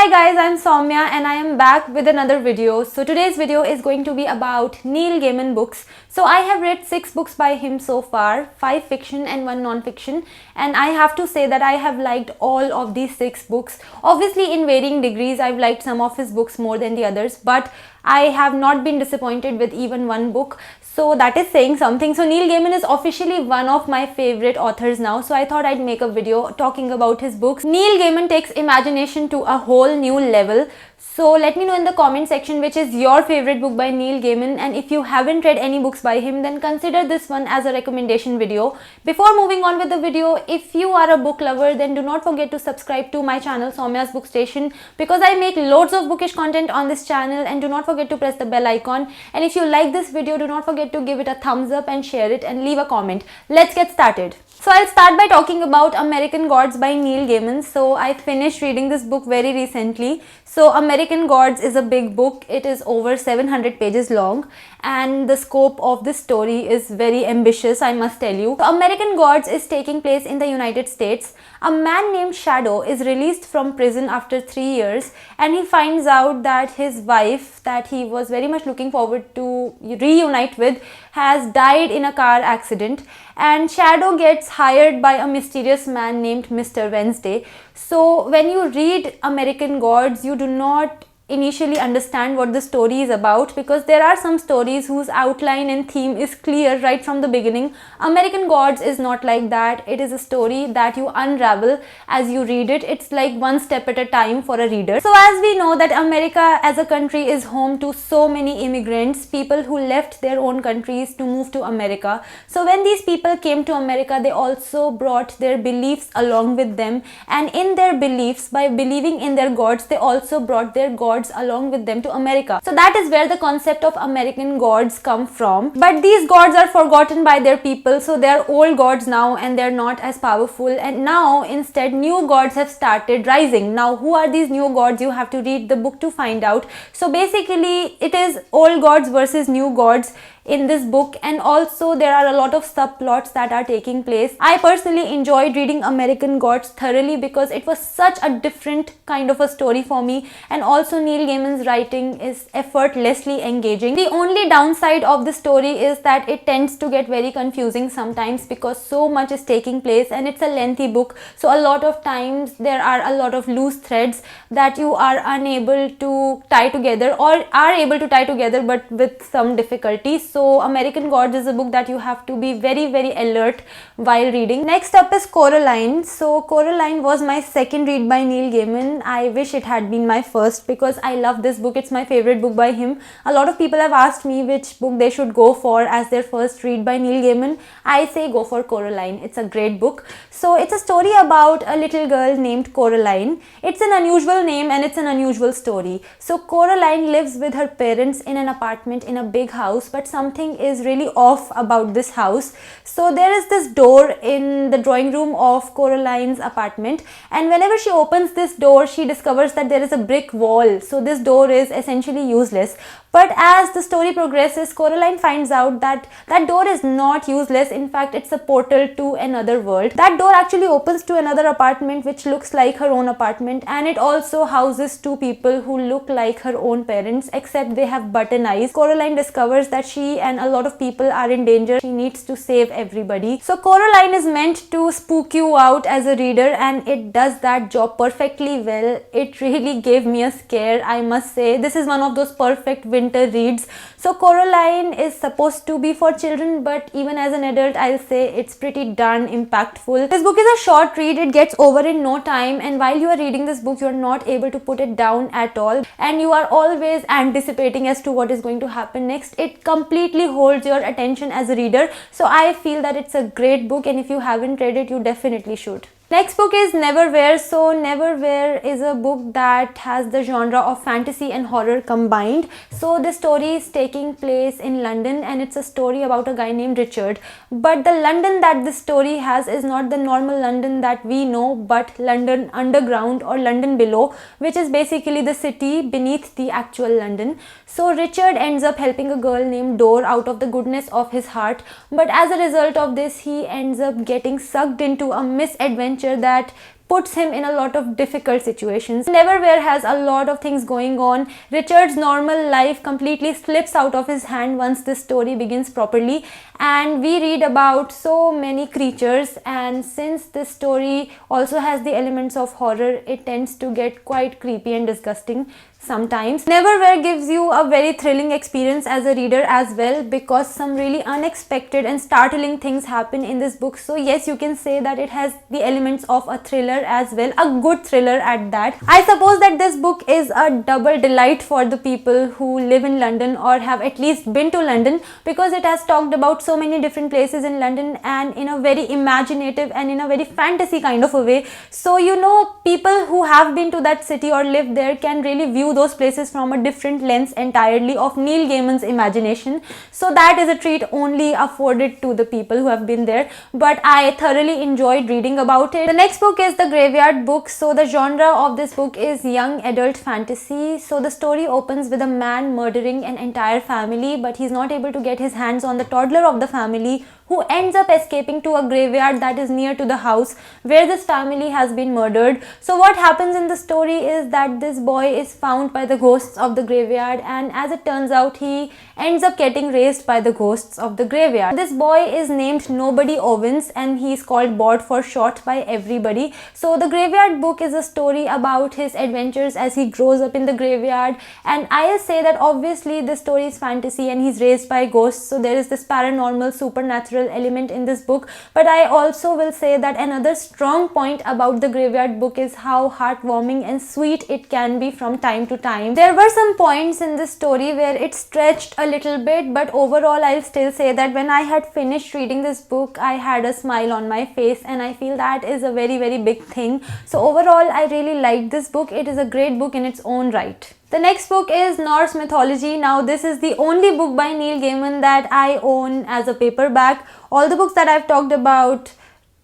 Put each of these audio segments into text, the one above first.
Hi guys, I'm Saumya and I am back with another video. So today's video is going to be about Neil Gaiman books. So I have read 6 books by him so far, 5 fiction and 1 non-fiction, and I have to say that I have liked all of these 6 books. Obviously in varying degrees, I've liked some of his books more than the others, but I have not been disappointed with even one book. So that is saying something. So Neil Gaiman is officially one of my favorite authors now. So I thought I'd make a video talking about his books. Neil Gaiman takes imagination to a whole new level. So let me know in the comment section which is your favorite book by Neil Gaiman, and if you haven't read any books by him, then consider this one as a recommendation video. Before moving on with the video, if you are a book lover, then do not forget to subscribe to my channel Saumya'sbookstation, because I make loads of bookish content on this channel, and do not forget to press the bell icon. And if you like this video, do not forget to give it a thumbs up and share it and leave a comment. Let's get started. So I'll start by talking about American Gods by Neil Gaiman. So I finished reading this book very recently. So American Gods is a big book. It is over 700 pages long, and the scope of this story is very ambitious, I must tell you. So American Gods is taking place in the United States. A man named Shadow is released from prison after 3 years, and he finds out that his wife, that he was very much looking forward to reunite with, has died in a car accident, and Shadow gets hired by a mysterious man named Mr. Wednesday. So when you read American Gods, you do not initially understand what the story is about, because there are some stories whose outline and theme is clear right from the beginning. American Gods is not like that. It is a story that you unravel as you read it. It's like one step at a time for a reader. So as we know that America as a country is home to so many immigrants, people who left their own countries to move to America. So when these people came to America, they also brought their beliefs along with them, and in their beliefs, by believing in their gods, they also brought their gods along with them to America. So that is where the concept of American gods come from. But these gods are forgotten by their people, so they are old gods now and they're not as powerful, and now instead new gods have started rising. Now who are these new gods? You have to read the book to find out. So basically it is old gods versus new gods in this book, and also there are a lot of subplots that are taking place. I personally enjoyed reading American Gods thoroughly because it was such a different kind of a story for me, and also Neil Gaiman's writing is effortlessly engaging. The only downside of the story is that it tends to get very confusing sometimes because so much is taking place and it's a lengthy book. So a lot of times there are a lot of loose threads that you are unable to tie together, or are able to tie together but with some difficulty. So American Gods is a book that you have to be very alert while reading. Next up is Coraline. So Coraline was my second read by Neil Gaiman. I wish it had been my first because I love this book. It's my favorite book by him. A lot of people have asked me which book they should go for as their first read by Neil Gaiman. I say go for Coraline. It's a great book. So it's a story about a little girl named Coraline. It's an unusual name and it's an unusual story. So Coraline lives with her parents in an apartment in a big house, but something is really off about this house. So there is this door in the drawing room of Coraline's apartment, and whenever she opens this door, she discovers that there is a brick wall. So this door is essentially useless. But as the story progresses, Coraline finds out that that door is not useless. In fact, it's a portal to another world. That door actually opens to another apartment which looks like her own apartment, and it also houses 2 people who look like her own parents, except they have button eyes. Coraline discovers that she and a lot of people are in danger. She needs to save everybody. So Coraline is meant to spook you out as a reader, and it does that job perfectly well. It really gave me a scare, I must say. This is one of those perfect winter reads. So Coraline is supposed to be for children, but even as an adult, I'll say it's pretty darn impactful. This book is a short read. It gets over in no time, and while you are reading this book, you are not able to put it down at all, and you are always anticipating as to what is going to happen next. It completely holds your attention as a reader. So I feel that it's a great book, and if you haven't read it, you definitely should. Next book is Neverwhere. So Neverwhere is a book that has the genre of fantasy and horror combined. So the story is taking place in London, and it's a story about a guy named Richard. But the London that this story has is not the normal London that we know, but London underground or London below, which is basically the city beneath the actual London. So Richard ends up helping a girl named Dor out of the goodness of his heart, but as a result of this, he ends up getting sucked into a misadventure that puts him in a lot of difficult situations. Neverwhere has a lot of things going on. Richard's normal life completely slips out of his hand once this story begins properly, and we read about so many creatures, and since this story also has the elements of horror, it tends to get quite creepy and disgusting sometimes. Neverwhere gives you a very thrilling experience as a reader as well, because some really unexpected and startling things happen in this book. So yes, you can say that it has the elements of a thriller as well, a good thriller at that. I suppose that this book is a double delight for the people who live in London or have at least been to London, because it has talked about so many different places in London and in a very imaginative and in a very fantasy kind of a way. So you know, people who have been to that city or live there can really view those places from a different lens entirely of Neil Gaiman's imagination. So that is a treat only afforded to the people who have been there, but I thoroughly enjoyed reading about it. The next book is The Graveyard Book. So the genre of this book is young adult fantasy. So the story opens with a man murdering an entire family, but he's not able to get his hands on the toddler of the family, who ends up escaping to a graveyard that is near to the house where this family has been murdered. So what happens in the story is that this boy is found by the ghosts of the graveyard, and as it turns out, he ends up getting raised by the ghosts of the graveyard. This boy is named Nobody Owens, and he is called Bod for short by everybody. So the Graveyard Book is a story about his adventures as he grows up in the graveyard, and I'll say that obviously this story is fantasy and he's raised by ghosts, so there is this paranormal, supernatural element in this book. But I also will say that another strong point about the Graveyard Book is how heartwarming and sweet it can be from time to time. There were some points in this story where it stretched a little bit, but overall I'll still say that when I had finished reading this book, I had a smile on my face, and I feel that is a very big thing. So overall, I really liked this book. It is a great book in its own right. The next book is Norse Mythology. Now this is the only book by Neil Gaiman that I own as a paperback. All the books that I've talked about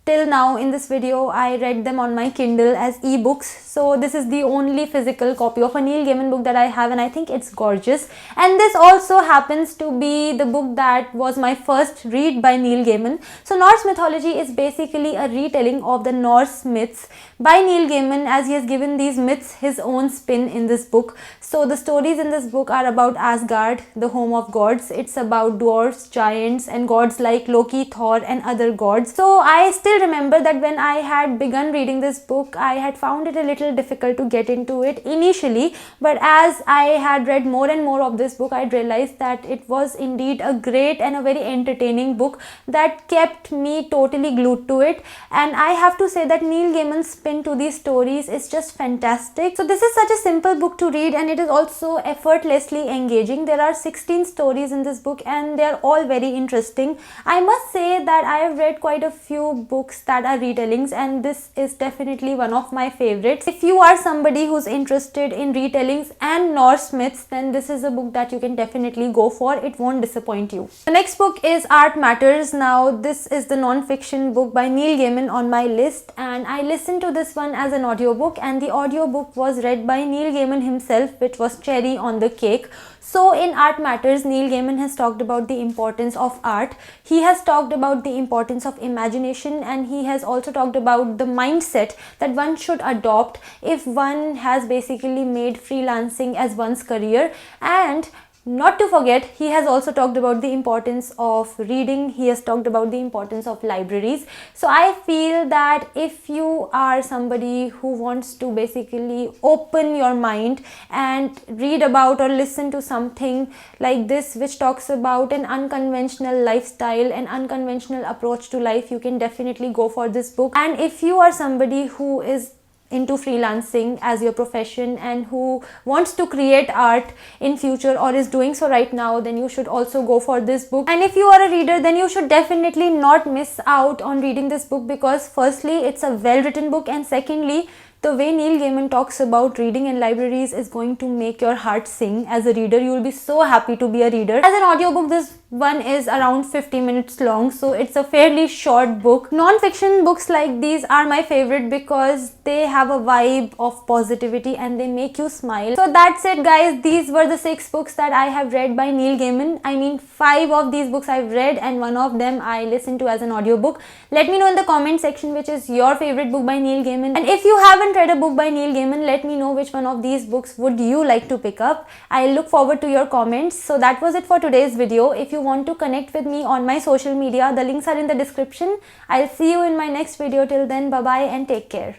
till now in this video, I read them on my Kindle as ebooks. So this is the only physical copy of a Neil Gaiman book that I have, and I think it's gorgeous. And this also happens to be the book that was my first read by Neil Gaiman. So Norse Mythology is basically a retelling of the Norse myths by Neil Gaiman, as he has given these myths his own spin in this book. So the stories in this book are about Asgard, the home of gods. It's about dwarves, giants, and gods like Loki, Thor, and other gods. So I still remember that when I had begun reading this book, I had found it a little difficult to get into it initially, but as I had read more and more of this book, I realized that it was indeed a great and a very entertaining book that kept me totally glued to it. And I have to say that Neil Gaiman's spin to these stories is just fantastic. So this is such a simple book to read, and it is also effortlessly engaging. There are 16 stories in this book, and they are all very interesting. I must say that I have read quite a few books that are retellings, and this is definitely one of my favorites. If you are somebody who's interested in retellings and Norse myths, then this is a book that you can definitely go for. It won't disappoint you. The next book is Art Matters. Now this is the non-fiction book by Neil Gaiman on my list, and I listened to this one as an audiobook, and the audiobook was read by Neil Gaiman himself, which was cherry on the cake. So in Art Matters, Neil Gaiman has talked about the importance of art. He has talked about the importance of imagination, and he has also talked about the mindset that one should adopt if one has basically made freelancing as one's career. And not to forget, he has also talked about the importance of reading. He has talked about the importance of libraries. So I feel that if you are somebody who wants to basically open your mind and read about or listen to something like this, which talks about an unconventional lifestyle and unconventional approach to life, you can definitely go for this book. And if you are somebody who is into freelancing as your profession and who wants to create art in future or is doing so right now, then you should also go for this book. And if you are a reader, then you should definitely not miss out on reading this book, because firstly, it's a well written book, and secondly, the way Neil Gaiman talks about reading and libraries is going to make your heart sing. As a reader, you will be so happy to be a reader. As an audiobook, this one is around 50 minutes long, so it's a fairly short book. Non-fiction books like these are my favorite because they have a vibe of positivity and they make you smile. So that's it guys, these were the 6 books that I have read by Neil Gaiman. I mean 5 of these books I've read and one of them I listened to as an audiobook. Let me know in the comment section which is your favorite book by Neil Gaiman, and if you haven't read a book by Neil Gaiman, let me know which one of these books would you like to pick up. I look forward to your comments. So that was it for today's video. If you want to connect with me on my social media, the links are in the description. I'll see you in my next video. Till then, bye bye and take care.